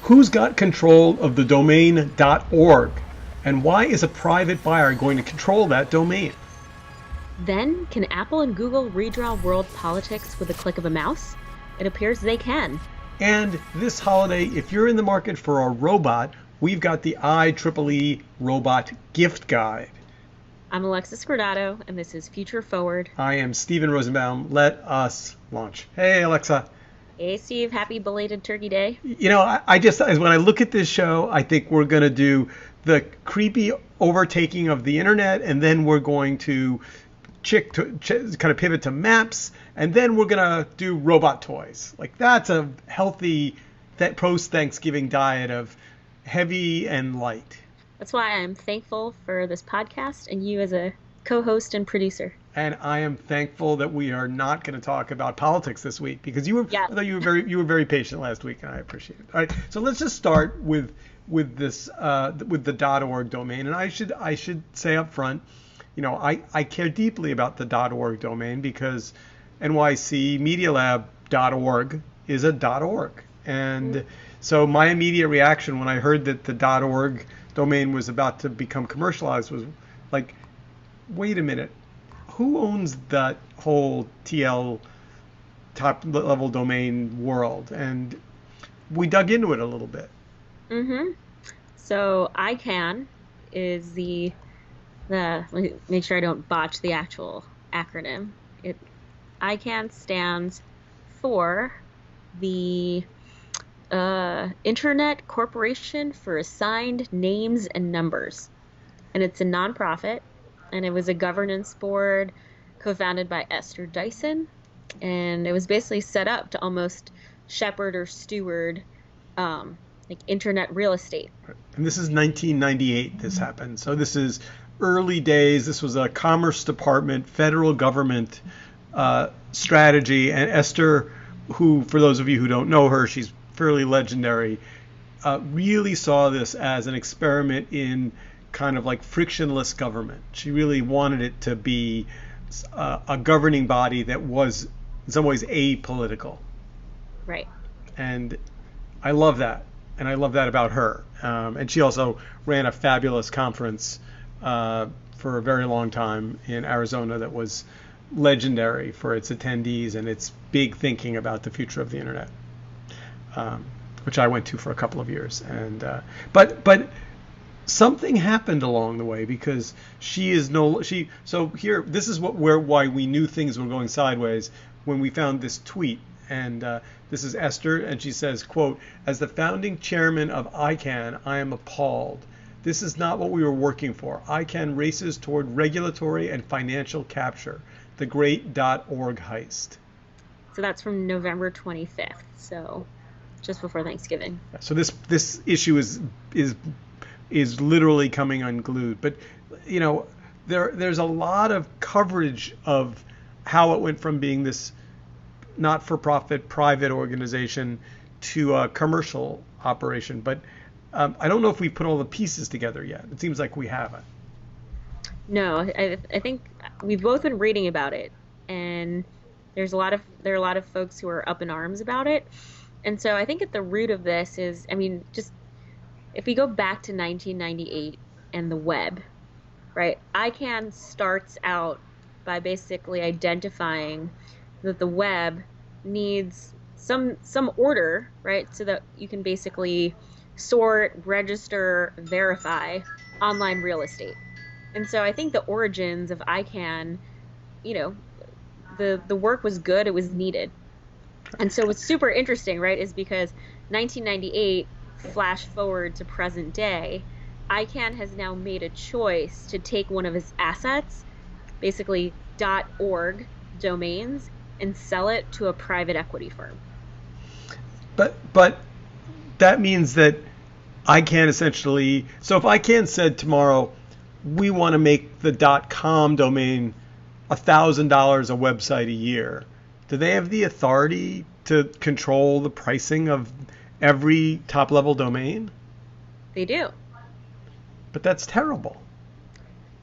Who's got control of the domain .org? And why is a private buyer going to control that domain? Then, can Apple and Google redraw world politics with a click of a mouse? It appears they can. And this holiday, if you're in the market for a robot, we've got the IEEE Robot Gift Guide. I'm Alexa Scordato, and this is Future Forward. I am Steven Rosenbaum. Let us launch. Hey, Alexa. Hey, Steve. Happy belated Turkey Day. You know, I just, when I look at this show, I think we're going to do the creepy overtaking of the internet, and then we're going to kind of pivot to maps, and then we're going to do robot toys. Like, that's a healthy post-Thanksgiving diet of heavy and light. That's why I'm thankful for this podcast and you as a co-host and producer. And I am thankful that we are not going to talk about politics this week, because I thought you were very patient last week, and I appreciate it. All right, so let's just start with this with the .org domain, and I should say up front, you know, I care deeply about the .org domain because nycmedialab.org is a .org, and so my immediate reaction when I heard that the .org domain was about to become commercialized was like, wait a minute, who owns that whole TL top level domain world? And we dug into it a little bit. So ICANN is let me make sure I don't botch the actual acronym. ICANN stands for the Internet Corporation for Assigned Names and Numbers. And it's a nonprofit, and it was a governance board co-founded by Esther Dyson. And it was basically set up to almost shepherd or steward like internet real estate. And this is 1998 this happened. So this is early days. This was a Commerce Department, federal government strategy. And Esther, who, for those of you who don't know her, she's fairly legendary, really saw this as an experiment in kind of like frictionless government. She really wanted it to be a governing body that was in some ways apolitical. Right. And I love that. And I love that about her. And she also ran a fabulous conference for a very long time in Arizona that was legendary for its attendees and its big thinking about the future of the internet, which I went to for a couple of years. And but something happened along the way, because so here, this is why we knew things were going sideways when we found this tweet. And this is Esther, and she says, quote, "As the founding chairman of ICANN, I am appalled. This is not what we were working for. ICANN races toward regulatory and financial capture, the great .org heist." So that's from November 25th, so just before Thanksgiving. So this issue is literally coming unglued. But you know, there's a lot of coverage of how it went from being this not-for-profit private organization to a commercial operation. But I don't know if we've put all the pieces together yet. It seems like we haven't. No, I think we've both been reading about it, and there are a lot of folks who are up in arms about it. And so I think at the root of this is, I mean, just if we go back to 1998 and the web, right? ICANN starts out by basically identifying that the web needs some order, right? So that you can basically sort, register, verify online real estate. And so I think the origins of ICANN, you know, the work was good, it was needed. And so what's super interesting, right, is because 1998, flash forward to present day, ICANN has now made a choice to take one of its assets, basically .org domains, and sell it to a private equity firm. But that means that ICANN essentially, so if ICANN said tomorrow, we want to make the .com domain $1,000 a website a year, do they have the authority to control the pricing of every top-level domain? They do. But that's terrible.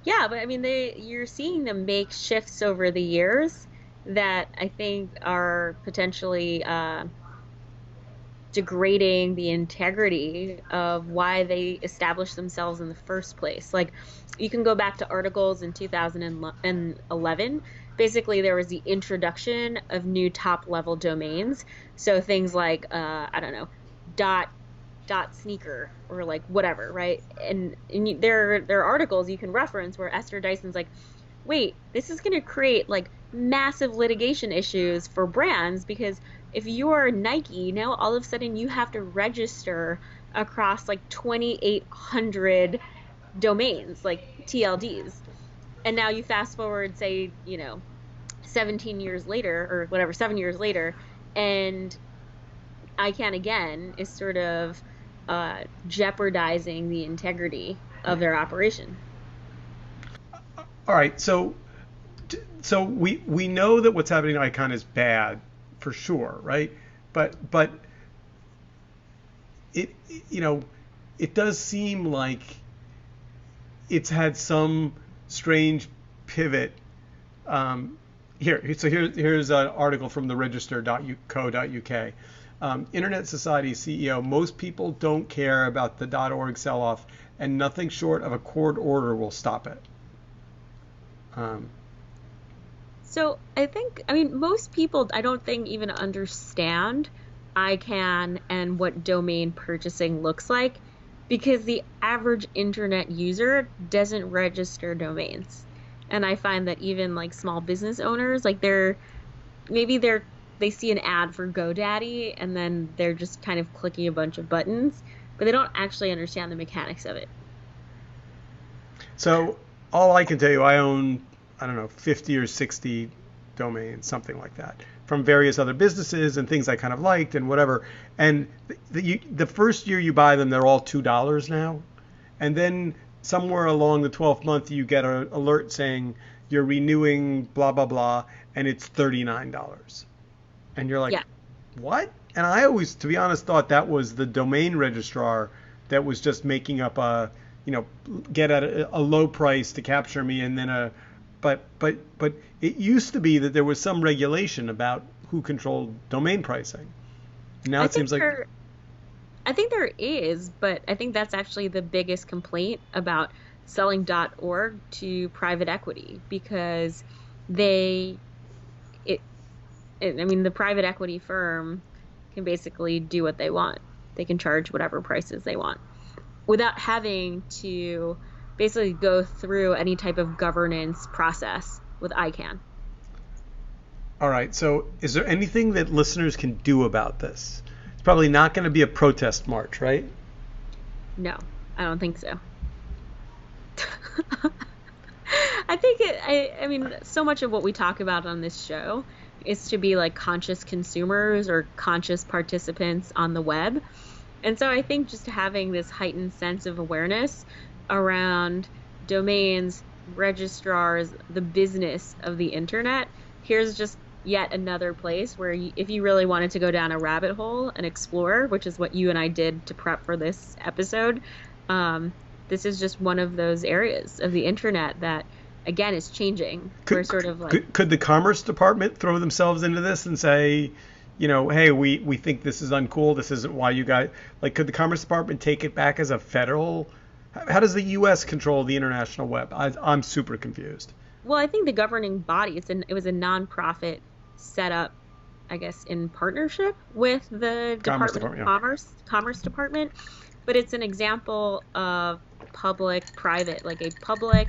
Yeah, but I mean, you're seeing them make shifts over the years that I think are potentially degrading the integrity of why they established themselves in the first place. Like, you can go back to articles in 2011. Basically, there was the introduction of new top level domains. So things like, I don't know, dot sneaker or like whatever, right? And there are articles you can reference where Esther Dyson's like, wait, this is going to create like massive litigation issues for brands, because if you're Nike, now all of a sudden you have to register across like 2,800 domains, like TLDs. And now you fast forward, say, 17 years later or whatever, 7 years later, and ICANN again is sort of jeopardizing the integrity of their operation. All right, so we know that what's happening to ICON is bad for sure, right? But it it does seem like it's had some strange pivot. Here's an article from the register.co.uk. Internet Society CEO: most people don't care about the .org sell-off, and nothing short of a court order will stop it. So I mean, most people, I don't think, even understand ICANN and what domain purchasing looks like, because the average internet user doesn't register domains. And I find that even like small business owners, like they see an ad for GoDaddy and then they're just kind of clicking a bunch of buttons, but they don't actually understand the mechanics of it. So all I can tell you, I own, I don't know, 50 or 60 domains, something like that, from various other businesses and things I kind of liked and whatever. And the first year you buy them, they're all $2 now. And then somewhere along the 12th month, you get an alert saying you're renewing blah, blah, blah, and it's $39. And you're like, Yeah. What? And I always, to be honest, thought that was the domain registrar that was just making up get at a low price to capture me, and then but it used to be that there was some regulation about who controlled domain pricing. Now it seems like I think there is, but I think that's actually the biggest complaint about selling .org to private equity, because I mean, the private equity firm can basically do what they want. They can charge whatever prices they want without having to basically go through any type of governance process with ICANN. All right. So is there anything that listeners can do about this? It's probably not going to be a protest march, right? No, I don't think so. I mean, so much of what we talk about on this show is to be like conscious consumers or conscious participants on the web. And so I think just having this heightened sense of awareness around domains, registrars, the business of the internet, here's just yet another place where if you really wanted to go down a rabbit hole and explore, which is what you and I did to prep for this episode, this is just one of those areas of the internet that, again, is changing. We're sort of like, could the Commerce Department throw themselves into this and say, hey, we think this is uncool. This isn't why you guys, like, could the Commerce Department take it back as a federal? How does the U.S. control the international web? I'm super confused. Well, I think the governing body, it was a nonprofit set up, I guess, in partnership with the Department of Commerce Department. But it's an example of public-private, like a public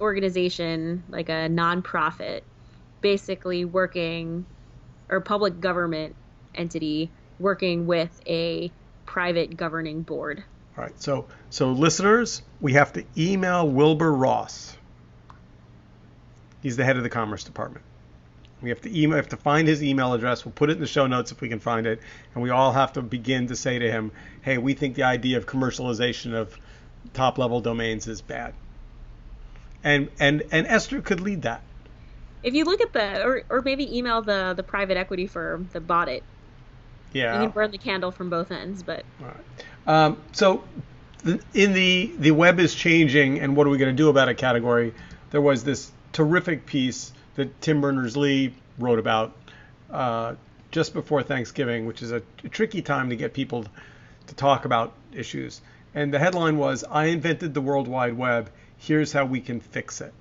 organization, like a nonprofit, basically working, or public government entity working with a private governing board. All right. So listeners, we have to email Wilbur Ross. He's the head of the Commerce Department. We have to find his email address. We'll put it in the show notes if we can find it. And we all have to begin to say to him, hey, we think the idea of commercialization of top level domains is bad. And Esther could lead that. If you look at or maybe email the private equity firm that bought it. Yeah. You can burn the candle from both ends, but. All right. So in the web is changing, and what are we going to do about it category? There was this terrific piece that Tim Berners-Lee wrote about just before Thanksgiving, which is a tricky time to get people to talk about issues. And the headline was, "I invented the World Wide Web. Here's how we can fix it."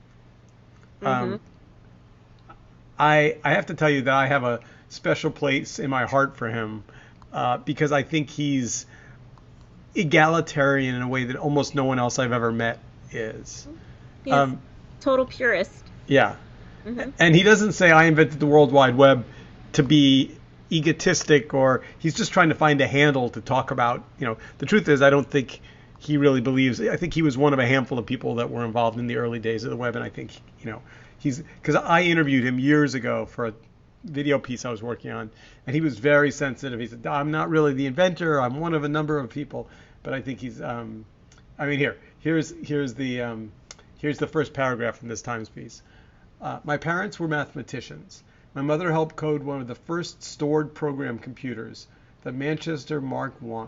Mm-hmm. Um, I have to tell you that I have a special place in my heart for him because I think he's egalitarian in a way that almost no one else I've ever met is. He's Um, total purist. yeah. Mm-hmm. And he doesn't say I invented the World Wide Web to be egotistic, or he's just trying to find a handle to talk about. The truth is, I don't think he really believes. I think he was one of a handful of people that were involved in the early days of the web, and I think he's because I interviewed him years ago for a video piece I was working on, and he was very sensitive. He said, "I'm not really the inventor. I'm one of a number of people," but I think he's. I mean, here's the first paragraph from this Times piece. My parents were mathematicians. My mother helped code one of the first stored program computers, the Manchester Mark I.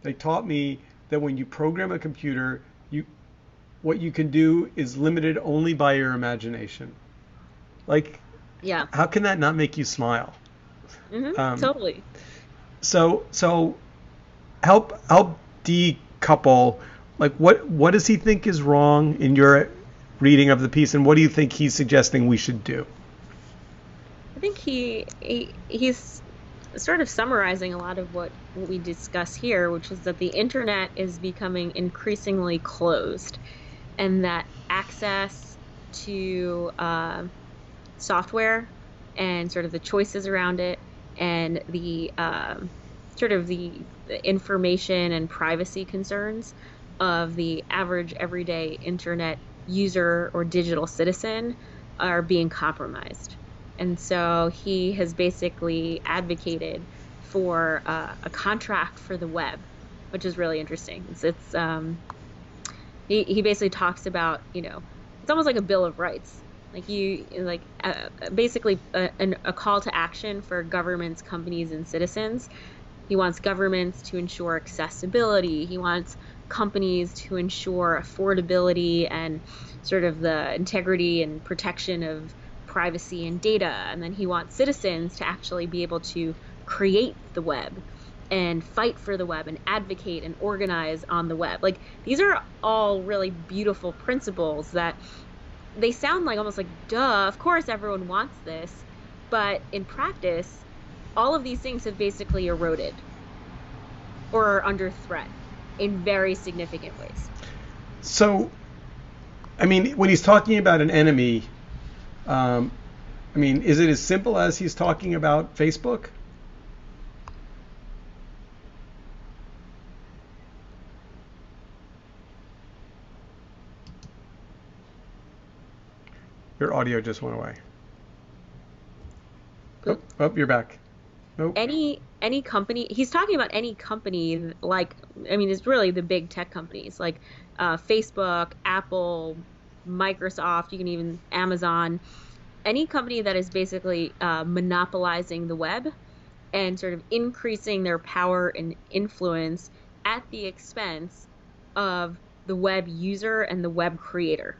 They taught me that when you program a computer, what you can do is limited only by your imagination. Like, Yeah. how can that not make you smile? Mm-hmm. Totally. So help decouple. Like, what does he think is wrong in your reading of the piece, and what do you think he's suggesting we should do? I think he's sort of summarizing a lot of what we discuss here, which is that the internet is becoming increasingly closed, and that access to software and sort of the choices around it, and the sort of the information and privacy concerns of the average everyday internet user or digital citizen are being compromised. And so he has basically advocated for a contract for the web, which is really interesting. He basically talks about, it's almost like a Bill of Rights. Basically a call to action for governments, companies, and citizens. He wants governments to ensure accessibility. He wants companies to ensure affordability and sort of the integrity and protection of privacy and data. And then he wants citizens to actually be able to create the web and fight for the web and advocate and organize on the web. Like, these are all really beautiful principles that they sound like almost like, duh, of course everyone wants this. But in practice, all of these things have basically eroded or are under threat in very significant ways. So, I mean, when he's talking about an enemy, is it as simple as he's talking about Facebook? Your audio just went away. Oh, you're back. Nope. Any company, he's talking about any company, it's really the big tech companies like Facebook, Apple, Microsoft, you can even Amazon, any company that is basically monopolizing the web and sort of increasing their power and influence at the expense of the web user and the web creator.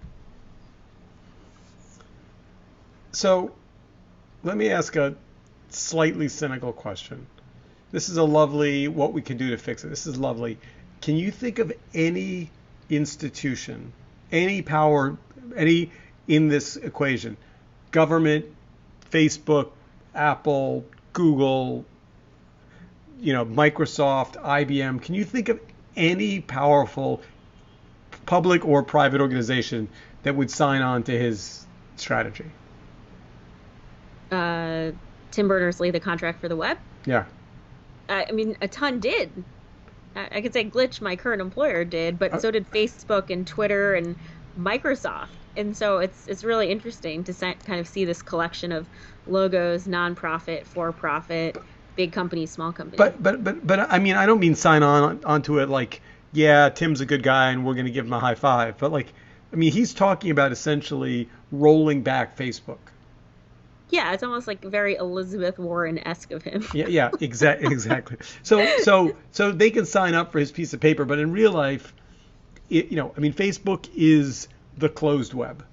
So let me ask a slightly cynical question. This is a lovely what we can do to fix it. This is lovely. Can you think of any institution, any power, any in this equation? Government, Facebook, Apple, Google, Microsoft, IBM. Can you think of any powerful public or private organization that would sign on to his strategy? Tim Berners-Lee, the contract for the web? Yeah. A ton did. I could say Glitch, my current employer, did, but so did Facebook and Twitter and Microsoft. And so it's really interesting to kind of see this collection of logos, nonprofit, for-profit, big companies, small companies. But I don't mean sign onto it like, yeah, Tim's a good guy and we're going to give him a high five. But he's talking about essentially rolling back Facebook. Yeah, it's almost like very Elizabeth Warren-esque of him. Yeah, exactly. So they can sign up for his piece of paper, but in real life, Facebook is the closed web.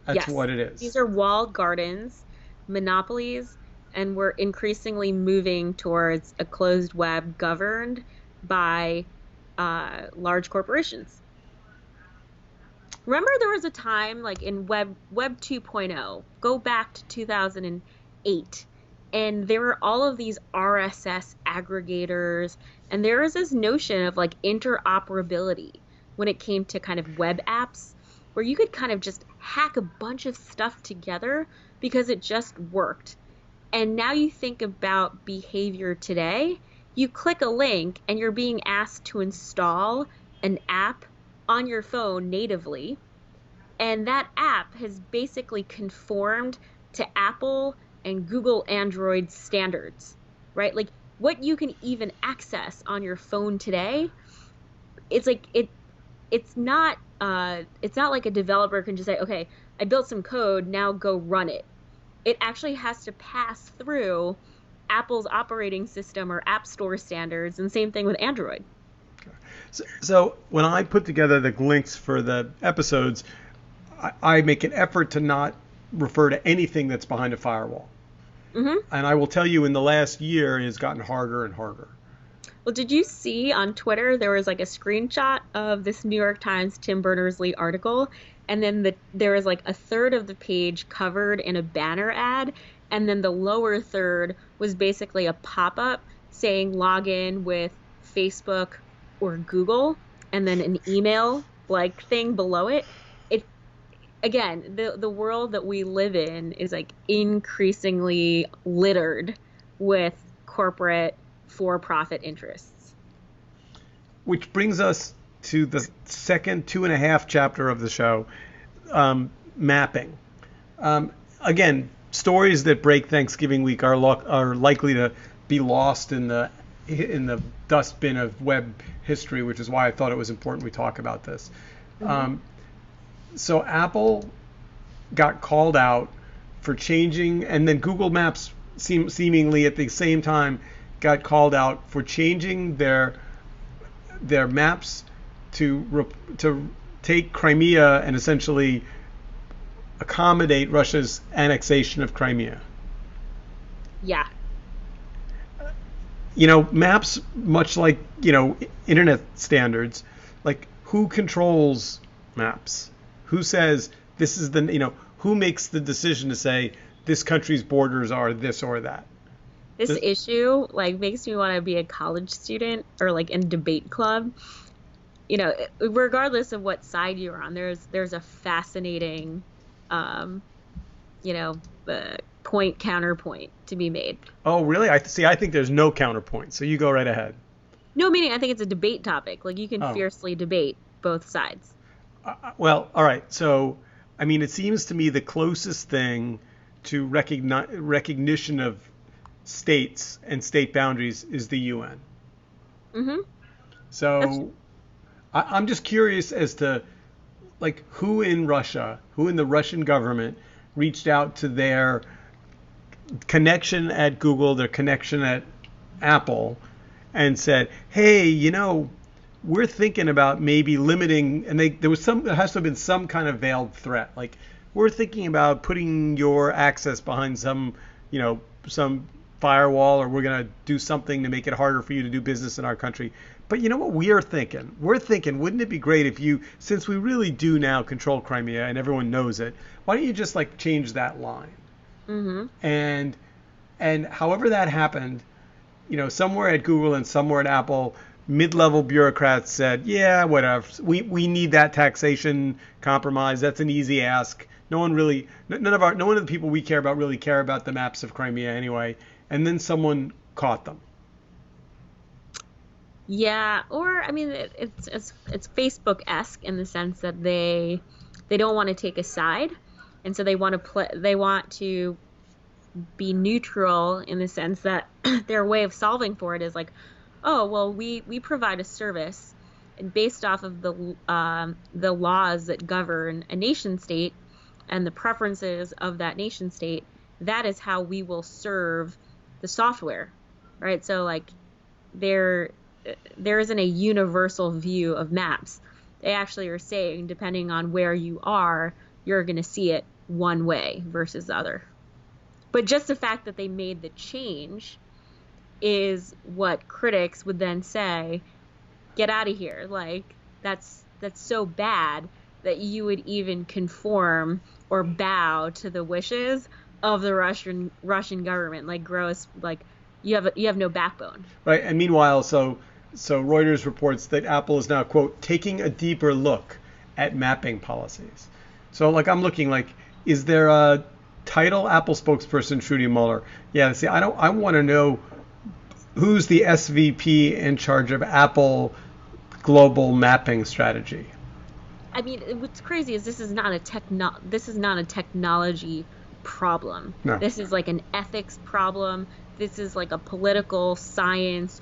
That's what it is. These are walled gardens, monopolies and we're increasingly moving towards a closed web governed by large corporations. Remember there was a time like in Web 2.0, go back to 2008, and there were all of these RSS aggregators, and there was this notion of like interoperability when it came to kind of web apps, where you could kind of just hack a bunch of stuff together because it just worked. And now you think about behavior today, you click a link and you're being asked to install an app on your phone natively, and that app has basically conformed to Apple and Google Android standards, right? Like what you can even access on your phone today, it's like it's not like a developer can just say, okay, I built some code, now go run it. It actually has to pass through Apple's operating system or App Store standards, and same thing with Android. So when I put together the links for the episodes, I make an effort to not refer to anything that's behind a firewall. Mm-hmm. And I will tell you, in the last year, it has gotten harder and harder. Well, did you see on Twitter there was like a screenshot of this New York Times Tim Berners-Lee article, and then there was like a third of the page covered in a banner ad, and then the lower third was basically a pop-up saying log in with Facebook or Google, and then an email like thing below it. It again, the world that we live in is like increasingly littered with corporate for-profit interests. Which brings us to the second 2.5 chapter of the show, mapping. Again, stories that break Thanksgiving week are likely to be lost in the dustbin of web history, which is why I thought it was important we talk about this. Mm-hmm. So Apple got called out for changing, and then Google Maps seemingly at the same time got called out for changing their maps to take Crimea and essentially accommodate Russia's annexation of Crimea. Yeah. Maps, much like, internet standards, like who controls maps? Who says this is who makes the decision to say this country's borders are this or that? This issue makes me want to be a college student or like in debate club. Regardless of what side you're on, there's a fascinating, point counterpoint to be made. Oh, really? I think there's no counterpoint. So you go right ahead. No, meaning I think it's a debate topic. Like you can fiercely debate both sides. Well, all right. So, it seems to me the closest thing to recognition of states and state boundaries is the UN. Mm-hmm. So I'm just curious as to who in the Russian government reached out to their connection at Google, their connection at Apple, and said, hey, we're thinking about maybe limiting, and there has to have been some kind of veiled threat. Like, we're thinking about putting your access behind some firewall, or we're going to do something to make it harder for you to do business in our country. But you know what we're thinking? We're thinking, wouldn't it be great if since we really do now control Crimea and everyone knows it, why don't you just change that line? Mm-hmm. And however that happened, somewhere at Google and somewhere at Apple, mid-level bureaucrats said, yeah, whatever. We need that taxation compromise. That's an easy ask. No one of the people we care about really care about the maps of Crimea anyway. And then someone caught them. Yeah, or it's Facebook-esque in the sense that they don't want to take a side, and so they want to be neutral in the sense that their way of solving for it is like, oh well, we provide a service, and based off of the laws that govern a nation state and the preferences of that nation state, that is how we will serve the software, right? So there isn't a universal view of maps. They actually are saying, depending on where you are, you're going to see it one way versus the other. But just the fact that they made the change is what critics would then say, get out of here. Like, that's so bad that you would even conform or bow to the wishes of the Russian government. Like, gross, like you have no backbone. Right. And meanwhile, so Reuters reports that Apple is now, quote, taking a deeper look at mapping policies. So like I'm looking like, is there a title? Apple spokesperson Trudy Muller. Yeah, see, I want to know who's the SVP in charge of Apple global mapping strategy. I mean, what's crazy is this is not a technology problem. No. This is like an ethics problem. This is like a political science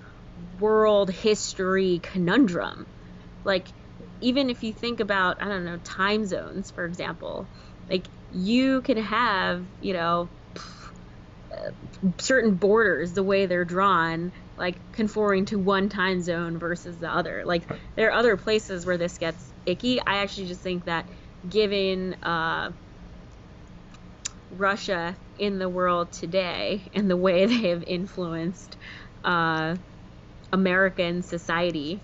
world history conundrum. Like, even if you think about, I don't know, time zones, for example, like you can have, certain borders, the way they're drawn, like conforming to one time zone versus the other. Like, there are other places where this gets icky. I actually just think that given Russia in the world today and the way they have influenced American society,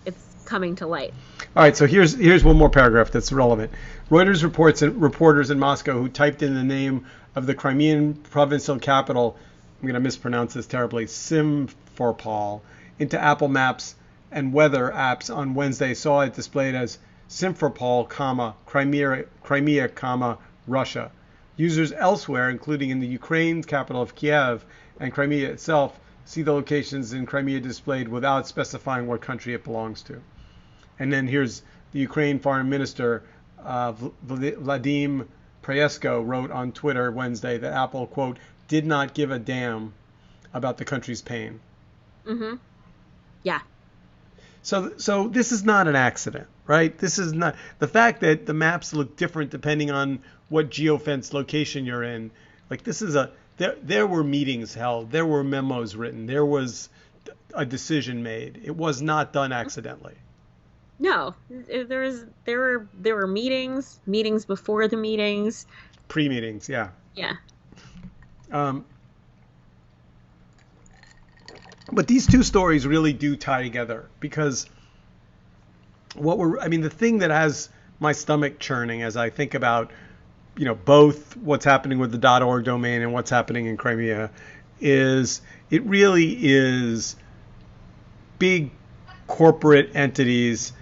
it's coming to light. All right, so here's one more paragraph that's relevant. Reuters reports reporters in Moscow who typed in the name of the Crimean provincial capital, I'm going to mispronounce this terribly, Simferopol, into Apple Maps and weather apps on Wednesday saw it displayed as Simferopol, Crimea, Russia. Users elsewhere, including in the Ukraine capital of Kiev and Crimea itself, see the locations in Crimea displayed without specifying what country it belongs to. And then here's the Ukraine foreign minister, Vladimir Pryesko, wrote on Twitter Wednesday that Apple, quote, did not give a damn about the country's pain. Mm-hmm. Yeah. So this is not an accident, right? This is not the fact that the maps look different depending on what geofence location you're in. Like, this is there were meetings held, there were memos written, there was a decision made. It was not done accidentally. No, there were meetings before the meetings, pre-meetings, yeah. Yeah. But these two stories really do tie together, because the thing that has my stomach churning as I think about, both what's happening with the .org domain and what's happening in Crimea is it really is big corporate entities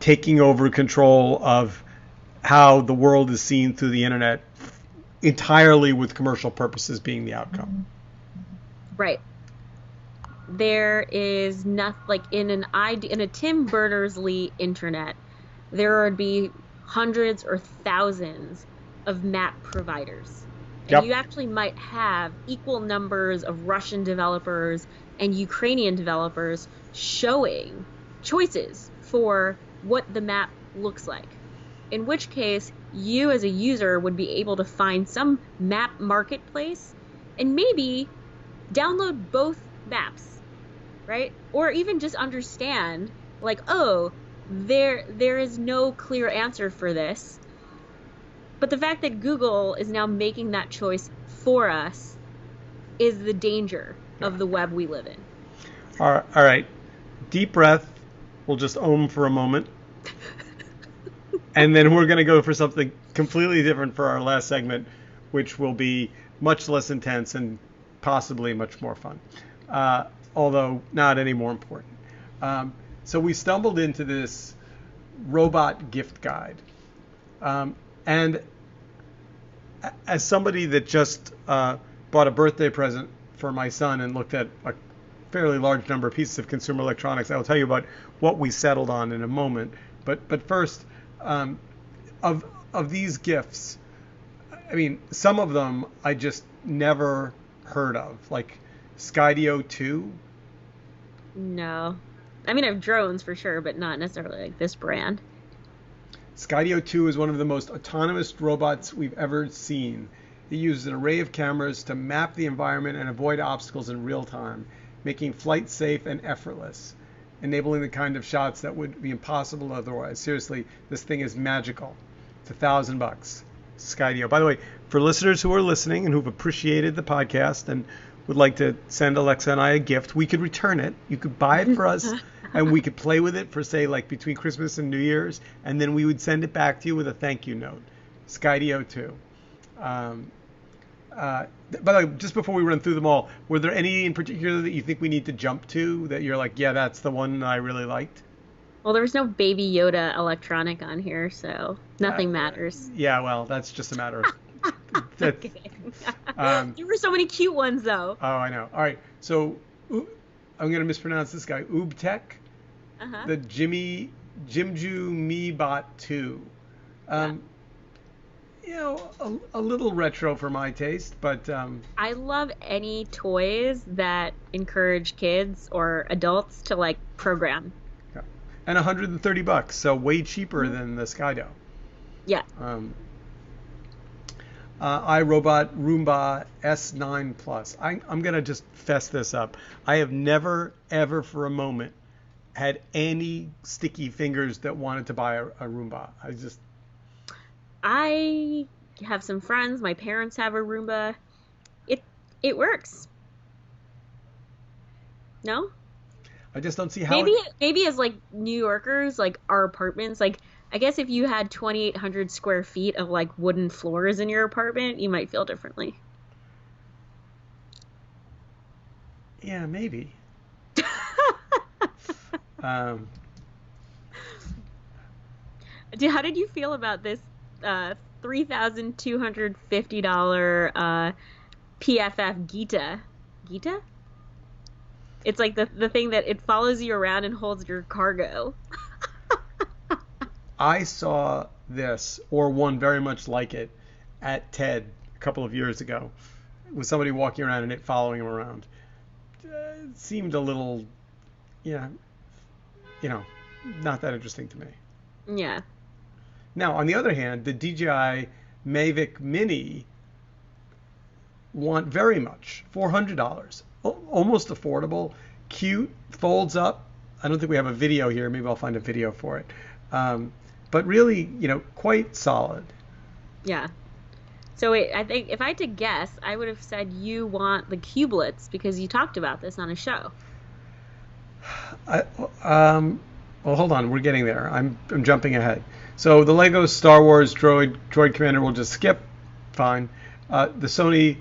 taking over control of how the world is seen through the internet, entirely with commercial purposes being the outcome. Right. There is nothing like in a Tim Berners-Lee internet, there would be hundreds or thousands of map providers. And Yep. you actually might have equal numbers of Russian developers and Ukrainian developers showing choices for what the map looks like. In which case, you as a user would be able to find some map marketplace and maybe download both maps, right? Or even just understand, like, oh, there is no clear answer for this. But the fact that Google is now making that choice for us is the danger of the web we live in. All right. Deep breath. We'll just for a moment. And then we're going to go for something completely different for our last segment, which will be much less intense and possibly much more fun, although not any more important. So we stumbled into this robot gift guide. And as somebody that just bought a birthday present for my son and looked at a fairly large number of pieces of consumer electronics, I will tell you about what we settled on in a moment. But first, of these gifts, I mean, some of them I just never heard of, like Skydio 2. No. I mean, I have drones for sure, but not necessarily like this brand. Skydio 2 is one of the most autonomous robots we've ever seen. It uses an array of cameras to map the environment and avoid obstacles in real time, making flight safe and effortless, enabling the kind of shots that would be impossible otherwise. Seriously, this thing is magical. It's $1,000. Skydio. By the way, for listeners who are listening and who've appreciated the podcast and would like to send Alexa and I a gift, we could return it. You could buy it for us, and we could play with it for, say, like between Christmas and New Year's, and then we would send it back to you with a thank you note. Skydio 2. By the way, just before we run through them all, were there any in particular that you think we need to jump to that you're like, yeah, that's the one I really liked? Well, there was no Baby Yoda electronic on here, so nothing matters. Yeah, well, that's just a matter of... Okay. There were so many cute ones, though. Oh, I know. All right, so I'm going to mispronounce this guy. Oobtech, the Jimju MeBot 2. You know, a little retro for my taste, but... I love any toys that encourage kids or adults to, like, program. Yeah. And $130, so way cheaper than the Skydio. Yeah. iRobot Roomba S9 Plus. I'm going to just fess this up. I have never, ever for a moment had any sticky fingers that wanted to buy a Roomba. I have some friends. My parents have a Roomba. It works. No? I just don't see how. Maybe as like New Yorkers, like our apartments, like I guess if you had 2,800 square feet of like wooden floors in your apartment, you might feel differently. Yeah, maybe. How did you feel about this $3,250 PFF Gita? Gita? It's like the thing that it follows you around and holds your cargo. I saw this, or one very much like it, at TED a couple of years ago, with somebody walking around and it following him around. It seemed a little, not that interesting to me. Yeah. Now, on the other hand, the DJI Mavic Mini want very much, $400, almost affordable, cute, folds up. I don't think we have a video here. Maybe I'll find a video for it. But really, quite solid. Yeah. So I think if I had to guess, I would have said you want the Cubelets because you talked about this on a show. Well, hold on. We're getting there. I'm jumping ahead. So the Lego Star Wars Droid Commander will just skip. Fine. The Sony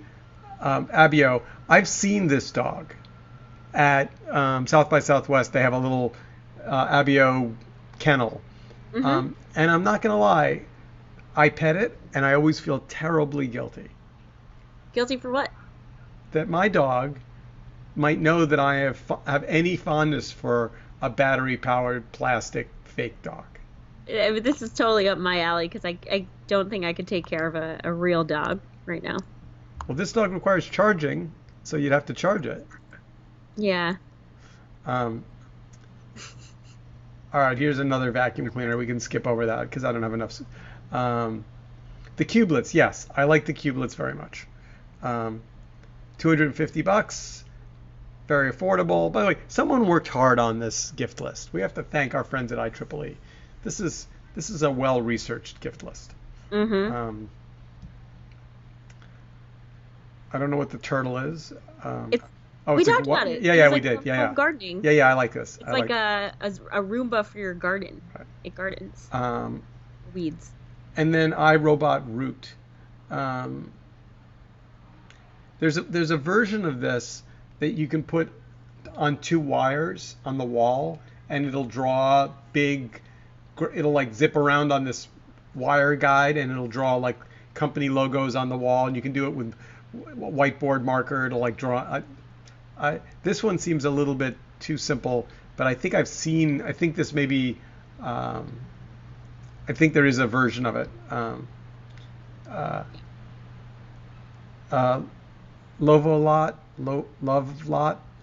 Abio. I've seen this dog at South by Southwest. They have a little Abio kennel. And I'm not going to lie, I pet it, and I always feel terribly guilty. Guilty for what? That my dog might know that I have any fondness for a battery-powered plastic fake dog. This is totally up my alley because I don't think I could take care of a real dog right now. Well, this dog requires charging, so you'd have to charge it. Yeah. All right, here's another vacuum cleaner. We can skip over that because I don't have enough. The Cubelets, yes, I like the Cubelets very much. $250, very affordable. By the way, someone worked hard on this gift list. We have to thank our friends at IEEE. This is a well-researched gift list. I don't know what the turtle is. We talked about it. Yeah, we did. Yeah. Gardening. Yeah, I like this. It's like a Roomba for your garden. Right. It gardens. Weeds. And then iRobot Root. There's a version of this that you can put on 2 wires on the wall, and it'll draw it'll like zip around on this wire guide, and it'll draw like company logos on the wall, and you can do it with whiteboard marker. It'll like draw. This one seems a little bit too simple, but I think this may be, I think there is a version of it. Lovolot.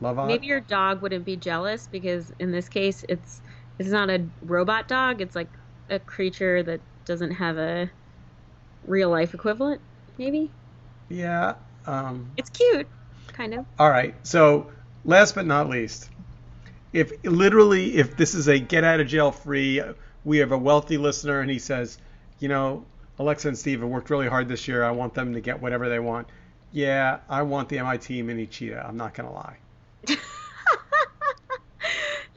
Maybe your dog wouldn't be jealous because in this case it's not a robot dog. It's like a creature that doesn't have a real life equivalent. Maybe. Yeah. It's cute, kind of. All right. So last but not least, if this is a get out of jail free, we have a wealthy listener and he says, Alexa and Steve have worked really hard this year. I want them to get whatever they want. Yeah, I want the MIT Mini Cheetah. I'm not going to lie.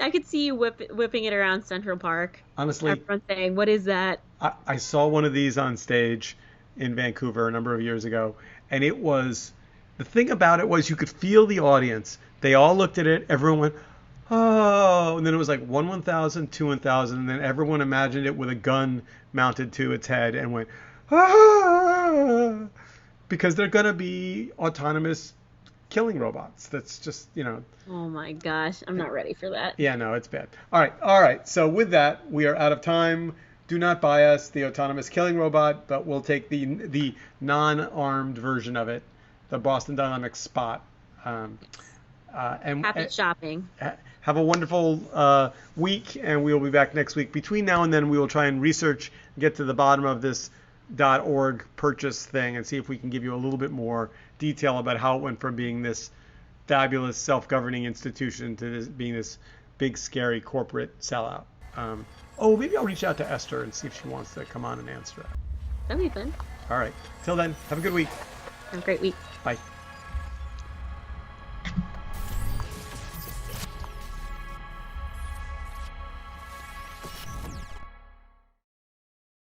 I could see you whipping it around Central Park. Honestly, Everyone saying, "What is that?" I saw one of these on stage in Vancouver a number of years ago, and it was the thing about it was you could feel the audience. They all looked at it. Everyone went, "Oh!" And then it was like 1,000, 2,000, and then everyone imagined it with a gun mounted to its head and went, "Ah!" Because they're gonna be autonomous killing robots. That's just, Oh my gosh, I'm not ready for that. Yeah, no, it's bad. All right. So with that, we are out of time. Do not buy us the autonomous killing robot, but we'll take the non-armed version of it, the Boston Dynamics Spot. Happy shopping. Have a wonderful week, and we will be back next week. Between now and then, we will try and research, get to the bottom of this .org purchase thing, and see if we can give you a little bit more detail about how it went from being this fabulous self-governing institution to being this big, scary corporate sellout. Maybe I'll reach out to Esther and see if she wants to come on and answer that. That'd be fun. All right. Till then, have a good week. Have a great week. Bye.